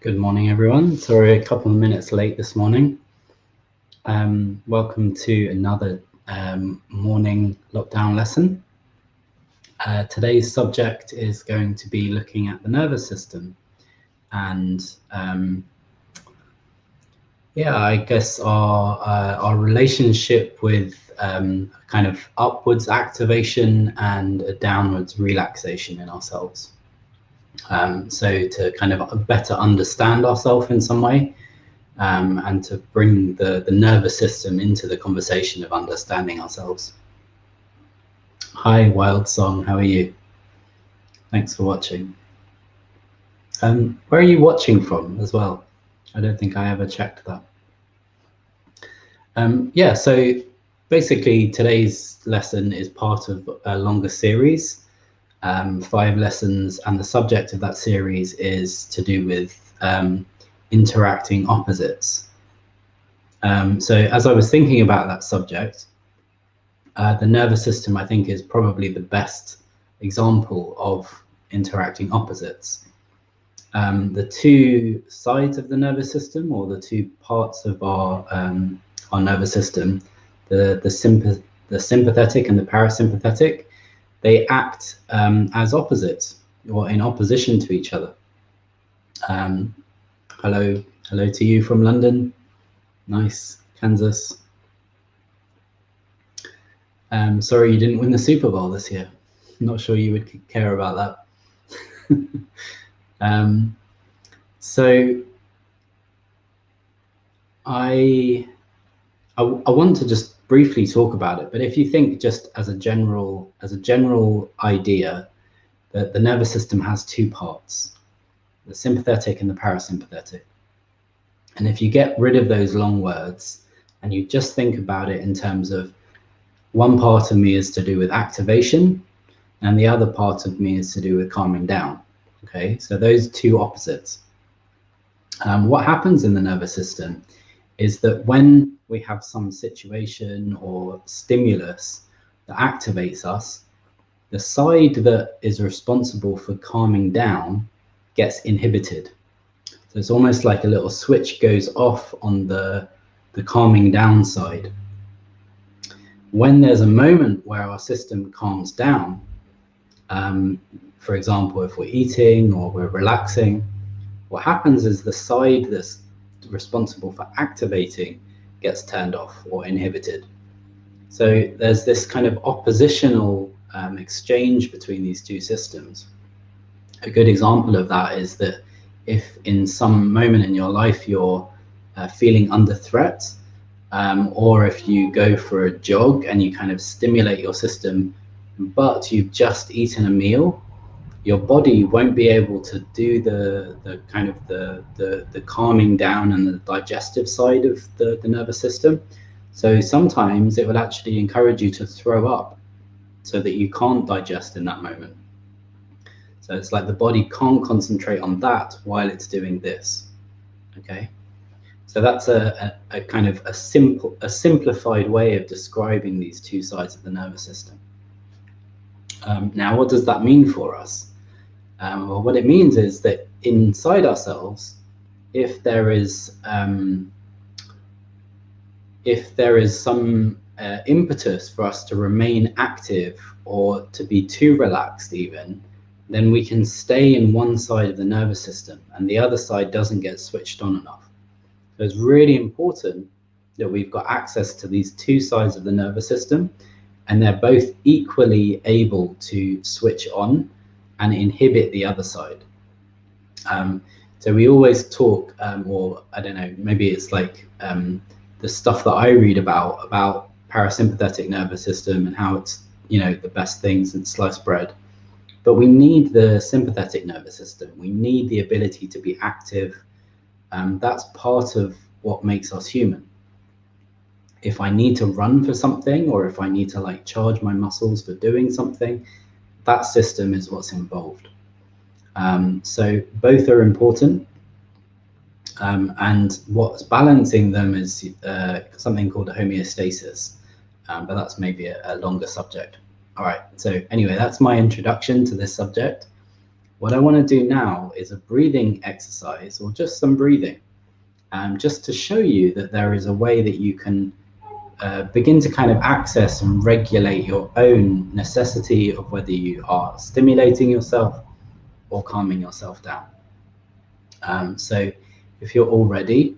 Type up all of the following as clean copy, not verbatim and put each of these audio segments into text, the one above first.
Good morning, everyone. Sorry, a couple of minutes late this morning. Welcome to another morning lockdown lesson. Today's subject is going to be looking at the nervous system and I guess our relationship with kind of upwards activation and a downwards relaxation in ourselves. So to kind of better understand ourselves in some way, and to bring the nervous system into the conversation of understanding ourselves. Hi, Wild Song, how are you? Thanks for watching. Where are you watching from as well? I don't think I ever checked that. Yeah, so basically today's lesson is part of a longer series, 5 lessons, and the subject of that series is to do with interacting opposites. So as I was thinking about that subject, the nervous system, I think, is probably the best example of interacting opposites. The two sides of the nervous system, or the two parts of our nervous system, the sympathetic and the parasympathetic, they act as opposites or in opposition to each other. Hello to you from London. Nice, Kansas. Sorry you didn't win the Super Bowl this year. Not sure you would care about that. So I want to just briefly talk about it, but if you think just as a general idea, that the nervous system has two parts, the sympathetic and the parasympathetic. And if you get rid of those long words and you just think about it in terms of one part of me is to do with activation and the other part of me is to do with calming down. Okay, so those two opposites. What happens in the nervous system is that when we have some situation or stimulus that activates us, the side that is responsible for calming down gets inhibited. So it's almost like a little switch goes off on the calming down side. When there's a moment where our system calms down, for example, if we're eating or we're relaxing, what happens is the side that's responsible for activating gets turned off or inhibited. So there's this kind of oppositional exchange between these two systems. A good example of that is that if in some moment in your life you're feeling under threat, or if you go for a jog and you kind of stimulate your system, but you've just eaten a meal, your body won't be able to do the kind of the calming down and the digestive side of the nervous system. So sometimes it will actually encourage you to throw up so that you can't digest in that moment. So it's like the body can't concentrate on that while it's doing this. Okay, so that's a kind of a simplified way of describing these two sides of the nervous system. Now, what does that mean for us? Well, what it means is that inside ourselves, if there is some impetus for us to remain active or to be too relaxed even, then we can stay in one side of the nervous system and the other side doesn't get switched on enough. So it's really important that we've got access to these two sides of the nervous system and they're both equally able to switch on and inhibit the other side. So we always talk, or I don't know, maybe it's like the stuff that I read about parasympathetic nervous system and how it's, you know, the best thing since sliced bread. But we need the sympathetic nervous system. We need the ability to be active. That's part of what makes us human. If I need to run for something, or if I need to like charge my muscles for doing something, that system is what's involved. So both are important. And what's balancing them is something called a homeostasis. But that's maybe a longer subject. All right, so anyway, that's my introduction to this subject. What I want to do now is a breathing exercise, or just some breathing, just to show you that there is a way that you can begin to kind of access and regulate your own necessity of whether you are stimulating yourself or calming yourself down. So if you're all ready,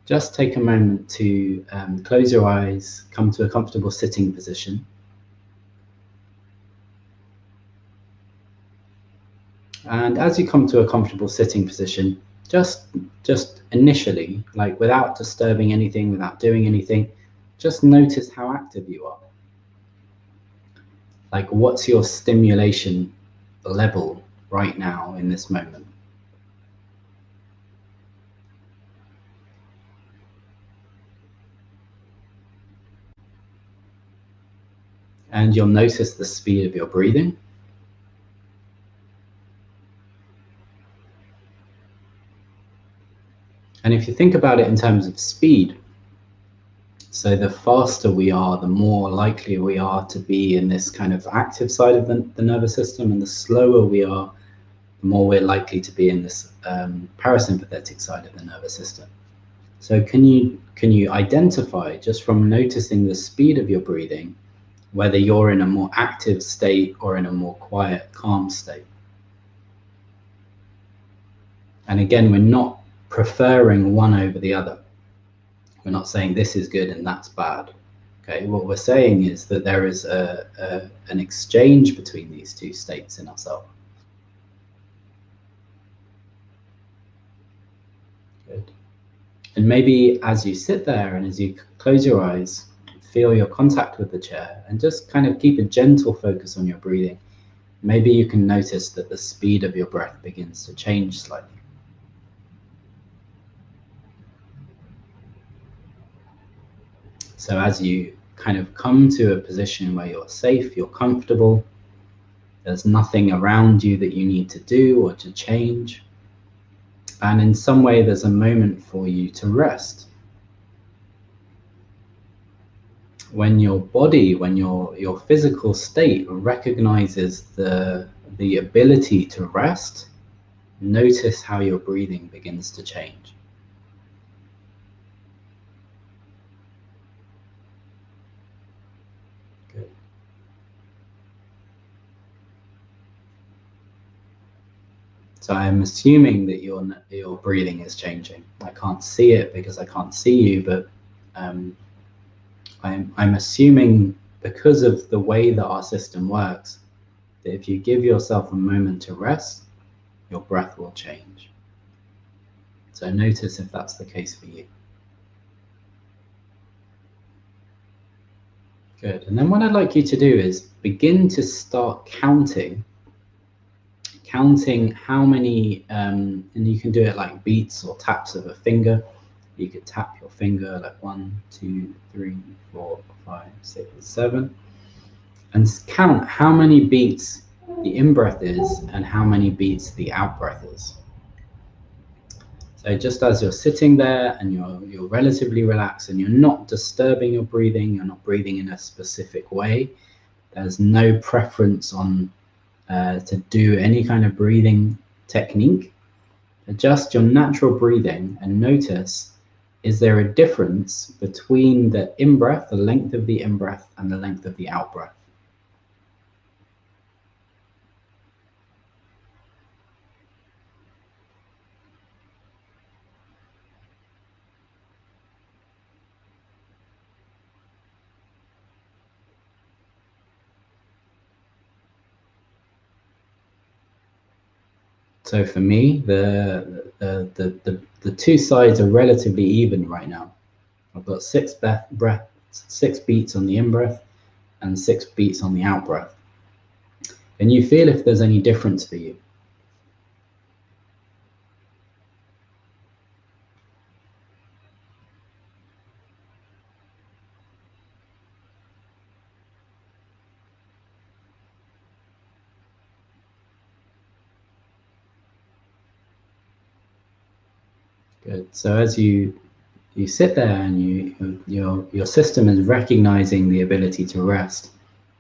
just take a moment to close your eyes, come to a comfortable sitting position. And as you come to a comfortable sitting position, just initially, like without disturbing anything, without doing anything, just notice how active you are. Like, what's your stimulation level right now in this moment? And you'll notice the speed of your breathing. And if you think about it in terms of speed, so the faster we are, the more likely we are to be in this kind of active side of the nervous system, and the slower we are, the more we're likely to be in this parasympathetic side of the nervous system. So can you identify, just from noticing the speed of your breathing, whether you're in a more active state or in a more quiet, calm state? And again, we're not preferring one over the other. We're not saying this is good and that's bad. Okay, what we're saying is that there is an exchange between these two states in ourselves. Good. And maybe as you sit there and as you close your eyes, feel your contact with the chair and just kind of keep a gentle focus on your breathing. Maybe you can notice that the speed of your breath begins to change slightly. So as you kind of come to a position where you're safe, you're comfortable, there's nothing around you that you need to do or to change, and in some way there's a moment for you to rest. When your body, when your physical state recognizes the ability to rest, notice how your breathing begins to change. Good. So I'm assuming that your breathing is changing. I can't see it because I can't see you, but I'm assuming, because of the way that our system works, that if you give yourself a moment to rest, your breath will change. So notice if that's the case for you. Good. And then what I'd like you to do is begin to start counting how many, and you can do it like beats or taps of a finger. You could tap your finger like 1, 2, 3, 4, 5, 6, 7, and count how many beats the in-breath is and how many beats the out-breath is. So just as you're sitting there and you're relatively relaxed and you're not disturbing your breathing, you're not breathing in a specific way, there's no preference on to do any kind of breathing technique. Adjust your natural breathing and notice, is there a difference between the in-breath, the length of the in-breath, and the length of the out-breath? So for me, the two sides are relatively even right now. I've got 6 beats on the in-breath and 6 beats on the out-breath. Can you feel if there's any difference for you? Good. So as you sit there and your system is recognizing the ability to rest,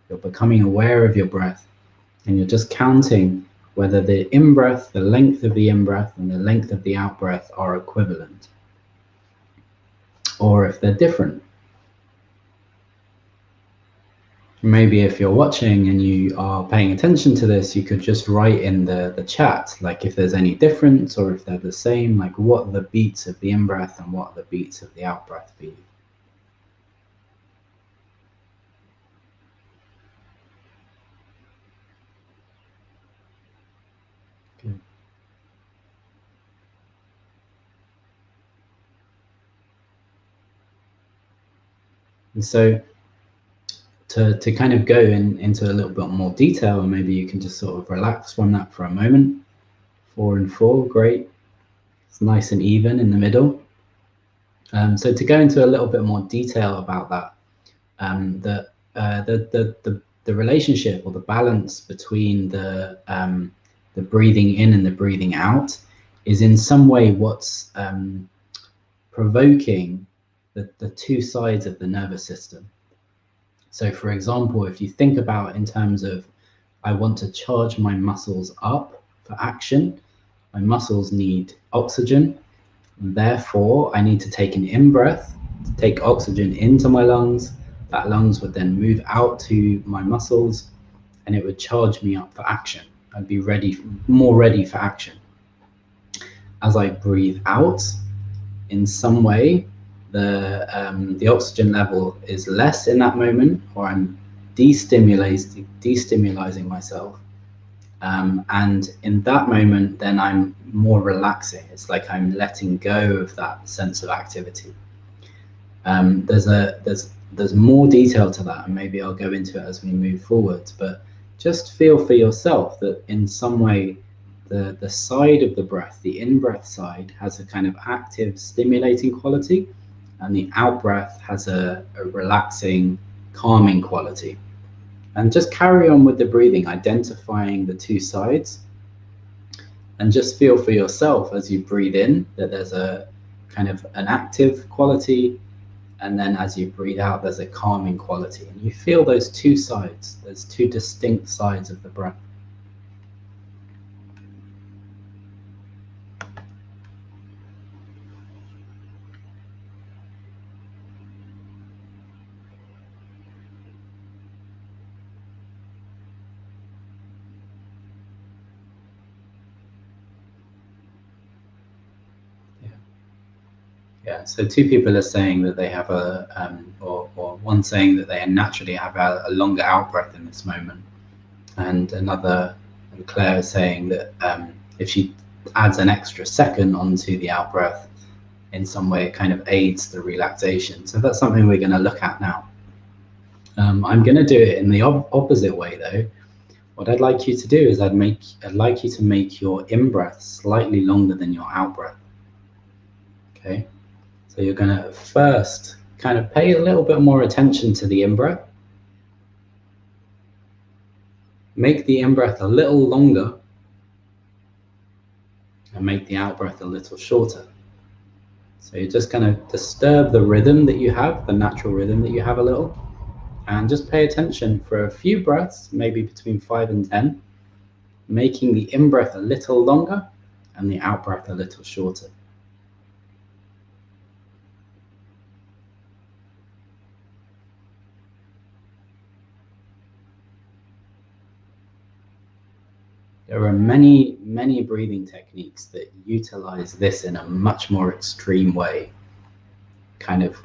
you're becoming aware of your breath, and you're just counting whether the in-breath, the length of the in-breath and the length of the out-breath are equivalent, or if they're different. Maybe if you're watching and you are paying attention to this, you could just write in the chat, like if there's any difference or if they're the same, like what are the beats of the in-breath and what are the beats of the out-breath for you. Good. And so to kind of go into a little bit more detail, and maybe you can just sort of relax from that for a moment. 4 and 4, great. It's nice and even in the middle. So to go into a little bit more detail about that, the relationship or the balance between the breathing in and the breathing out is in some way what's provoking the two sides of the nervous system. So for example, if you think about in terms of, I want to charge my muscles up for action, my muscles need oxygen, and therefore I need to take an in-breath to take oxygen into my lungs. That lungs would then move out to my muscles and it would charge me up for action. I'd be ready, more ready for action. As I breathe out, in some way, the oxygen level is less in that moment, or I'm destimulating myself. And in that moment, then I'm more relaxing. It's like I'm letting go of that sense of activity. There's more detail to that, and maybe I'll go into it as we move forwards. But just feel for yourself that in some way, the side of the breath, the in-breath side, has a kind of active, stimulating quality, and the out-breath has a relaxing, calming quality. And just carry on with the breathing, identifying the two sides, and just feel for yourself as you breathe in that there's a kind of an active quality, and then as you breathe out, there's a calming quality. And you feel those two sides, those two distinct sides of the breath. Yeah, so two people are saying that they have or one saying that they naturally have a longer out breath in this moment, and another, and Claire, is saying that if she adds an extra second onto the out breath, in some way it kind of aids the relaxation. So that's something we're going to look at now. I'm going to do it in the opposite way though. What I'd like you to do is I'd like you to make your in-breath slightly longer than your out-breath. Okay, so you're going to first kind of pay a little bit more attention to the in-breath. Make the in-breath a little longer and make the out-breath a little shorter. So you're just going to disturb the rhythm that you have, the natural rhythm that you have a little, and just pay attention for a few breaths, maybe between 5 and 10, making the in-breath a little longer and the out-breath a little shorter. There are many, many breathing techniques that utilize this in a much more extreme way, kind of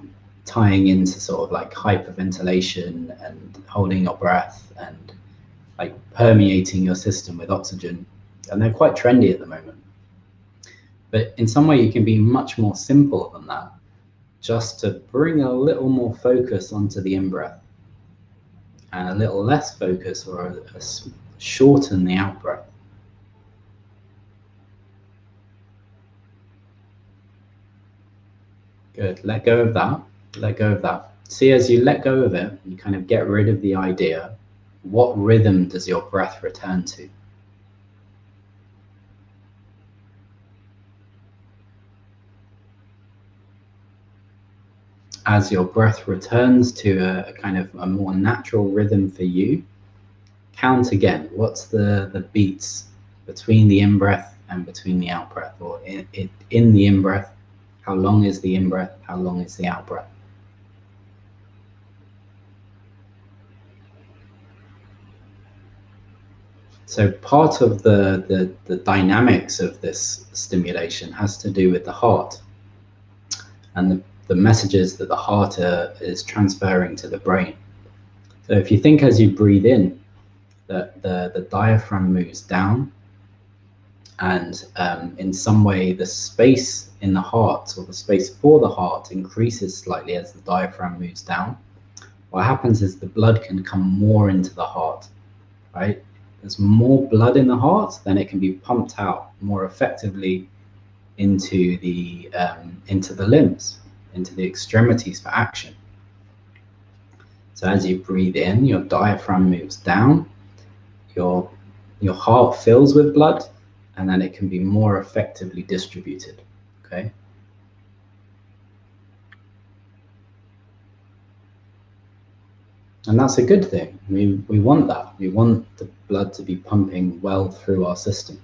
tying into sort of like hyperventilation and holding your breath and like permeating your system with oxygen. And they're quite trendy at the moment. But in some way you can be much more simple than that, just to bring a little more focus onto the in-breath and a little less focus, or shorten the out-breath. Good, let go of that, let go of that. See, as you let go of it, you kind of get rid of the idea, what rhythm does your breath return to? As your breath returns to a kind of a more natural rhythm for you, count again. What's the beats between the in-breath and between the out-breath, or in the in-breath, how long is the in-breath, how long is the out-breath. So part of the dynamics of this stimulation has to do with the heart and the messages that the heart is transferring to the brain. So if you think as you breathe in, the diaphragm moves down, and in some way the space in the heart, or the space for the heart, increases slightly as the diaphragm moves down. What happens is the blood can come more into the heart, right? There's more blood in the heart, then it can be pumped out more effectively into the limbs, into the extremities for action. So as you breathe in, your diaphragm moves down, your heart fills with blood, and then it can be more effectively distributed, okay? And that's a good thing. We want that. We want the blood to be pumping well through our system.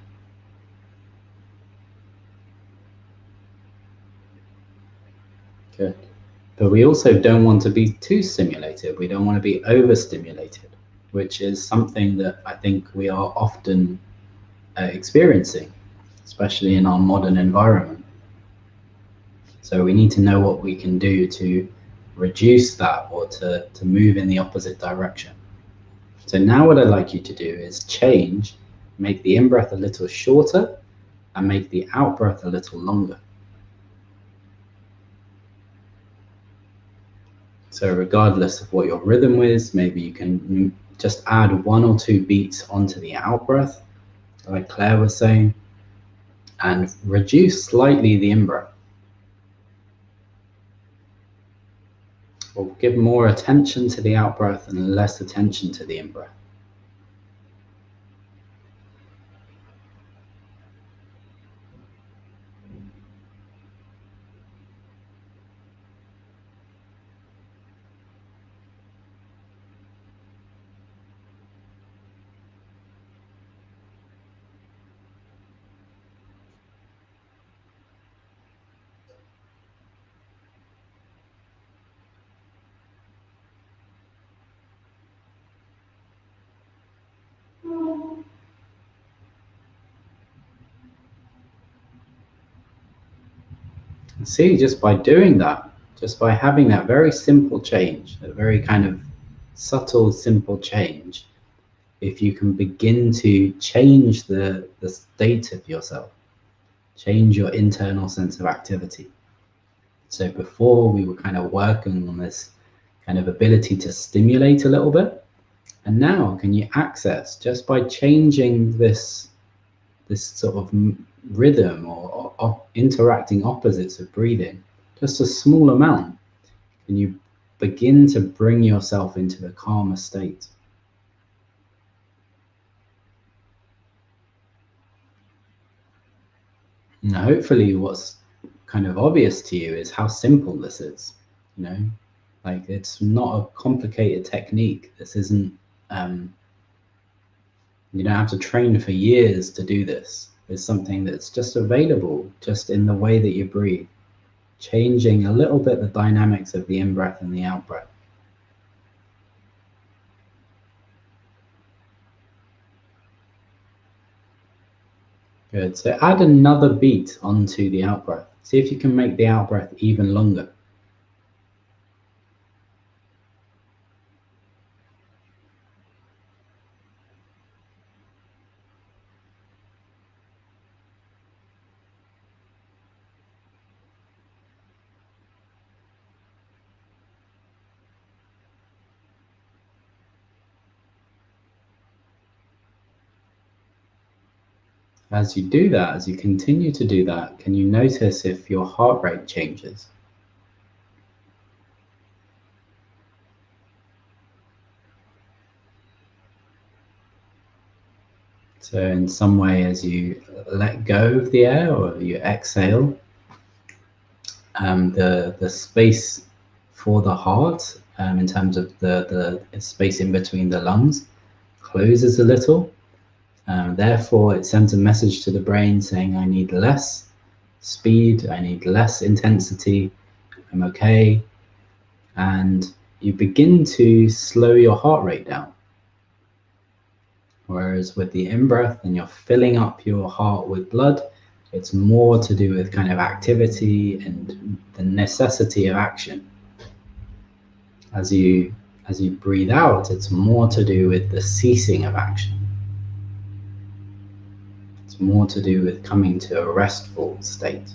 Good. But we also don't want to be too stimulated. We don't want to be overstimulated, which is something that I think we are often experiencing, especially in our modern environment. So we need to know what we can do to reduce that, or to move in the opposite direction. So now what I'd like you to do is make the in-breath a little shorter and make the out-breath a little longer. So regardless of what your rhythm is, maybe you can just add 1 or 2 beats onto the out-breath, like Claire was saying, and reduce slightly the in-breath. Or give more attention to the out-breath and less attention to the in-breath. See, just by doing that, just by having that very simple change, a very kind of subtle, simple change, if you can begin to change the state of yourself, change your internal sense of activity. So before we were kind of working on this kind of ability to stimulate a little bit, and now can you access, just by changing this sort of rhythm, or interacting opposites of breathing, just a small amount, and you begin to bring yourself into a calmer state. Now, hopefully what's kind of obvious to you is how simple this is, you know, like it's not a complicated technique. This isn't, you don't have to train for years to do this. It's something that's just available, just in the way that you breathe, changing a little bit the dynamics of the in-breath and the out-breath. Good. So add another beat onto the out-breath. See if you can make the out-breath even longer. As you do that, as you continue to do that, can you notice if your heart rate changes? So in some way, as you let go of the air, or you exhale, the space for the heart, in terms of the space in between the lungs, closes a little. Therefore, it sends a message to the brain saying, I need less speed, I need less intensity, I'm okay. And you begin to slow your heart rate down. Whereas with the in-breath, and you're filling up your heart with blood, it's more to do with kind of activity and the necessity of action. As you breathe out, it's more to do with the ceasing of action. It's more to do with coming to a restful state.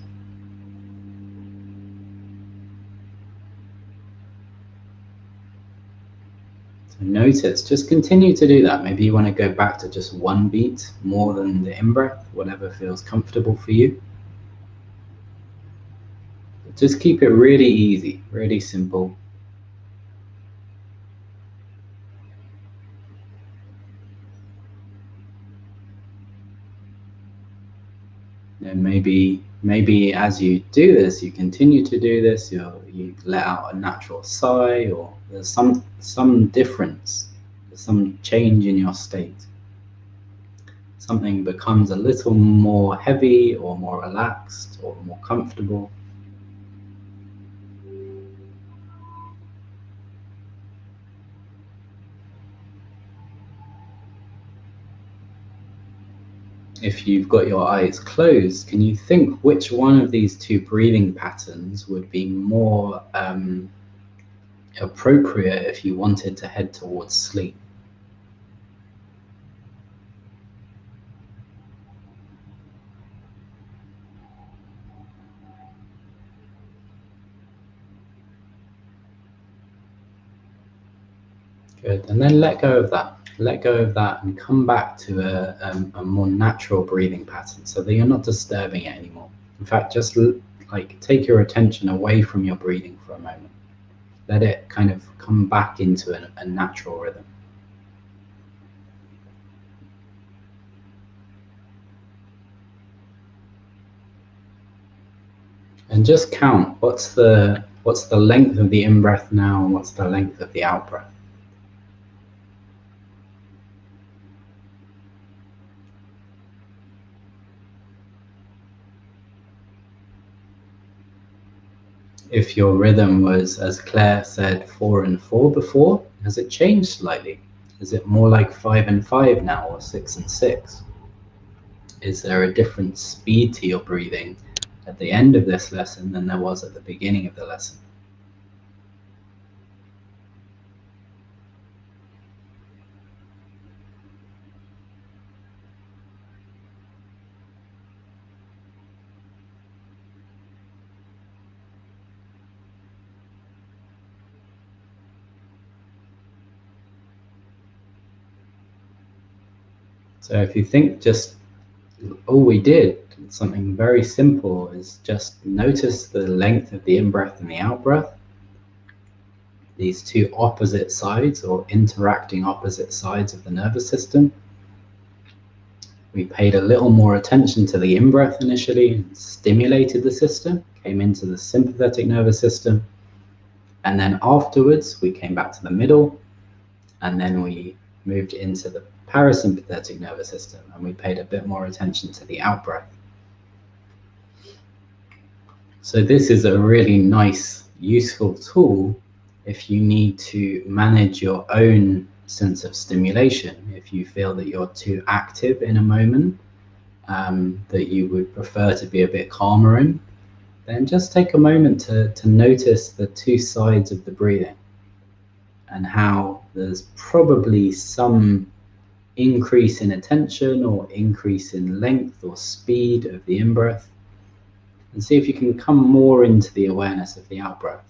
So notice, just continue to do that. Maybe you want to go back to just one beat more than the in-breath, whatever feels comfortable for you. But just keep it really easy, really simple. And maybe as you do this, you continue to do this, you let out a natural sigh, or there's some difference, some change in your state. Something becomes a little more heavy or more relaxed or more comfortable. If you've got your eyes closed, can you think which one of these two breathing patterns would be more appropriate if you wanted to head towards sleep? Good, and then let go of that. Let go of that and come back to a more natural breathing pattern, so that you're not disturbing it anymore. In fact, just like take your attention away from your breathing for a moment. Let it kind of come back into a natural rhythm. And just count, what's the length of the in-breath now, and what's the length of the out-breath? If your rhythm was, as Claire said, 4 and 4 before, has it changed slightly? Is it more like 5 and 5 now, or 6 and 6? Is there a different speed to your breathing at the end of this lesson than there was at the beginning of the lesson? So if you think just all we did, something very simple, is just notice the length of the in-breath and the out-breath, these two opposite sides or interacting opposite sides of the nervous system. We paid a little more attention to the in-breath initially, and stimulated the system, came into the sympathetic nervous system, and then afterwards we came back to the middle, and then we moved into the parasympathetic nervous system, and we paid a bit more attention to the out-breath. So this is a really nice, useful tool if you need to manage your own sense of stimulation. If you feel that you're too active in a moment, that you would prefer to be a bit calmer in, then just take a moment to notice the two sides of the breathing, and how there's probably some increase in attention or increase in length or speed of the in-breath, and see if you can come more into the awareness of the out-breath.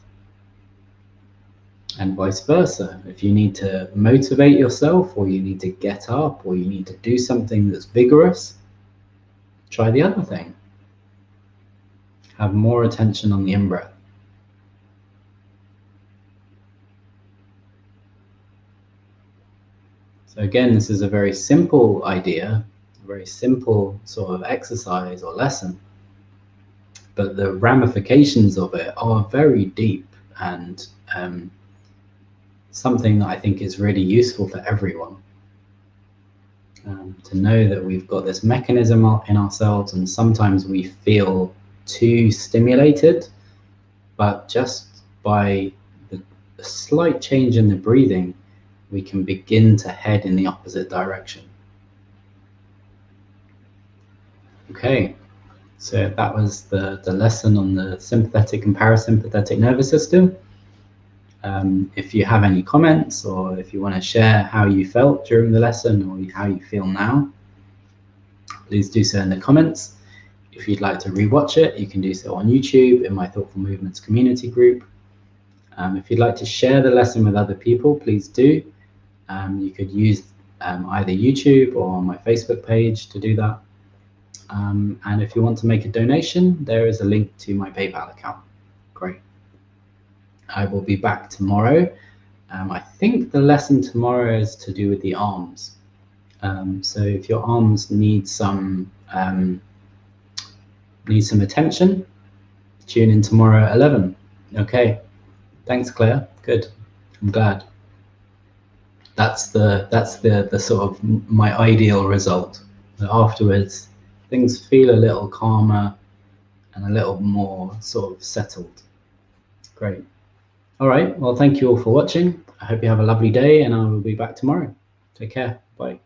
And vice versa, if you need to motivate yourself, or you need to get up, or you need to do something that's vigorous, try the other thing. Have more attention on the in-breath. So again, this is a very simple idea, a very simple sort of exercise or lesson, but the ramifications of it are very deep, and something that I think is really useful for everyone. To know that we've got this mechanism in ourselves, and sometimes we feel too stimulated, but just by a slight change in the breathing, we can begin to head in the opposite direction. Okay, so that was the lesson on the sympathetic and parasympathetic nervous system. If you have any comments, or if you want to share how you felt during the lesson or how you feel now, please do so in the comments. If you'd like to rewatch it, you can do so on YouTube in my Thoughtful Movements community group. If you'd like to share the lesson with other people, please do. You could use either YouTube or my Facebook page to do that. And if you want to make a donation, there is a link to my PayPal account. Great. I will be back tomorrow. I think the lesson tomorrow is to do with the arms. So if your arms need some attention, tune in tomorrow at 11. Okay. Thanks, Claire. Good. I'm glad. That's the sort of my ideal result. Afterwards, things feel a little calmer and a little more sort of settled. Great. All right. Well, thank you all for watching. I hope you have a lovely day, and I will be back tomorrow. Take care. Bye.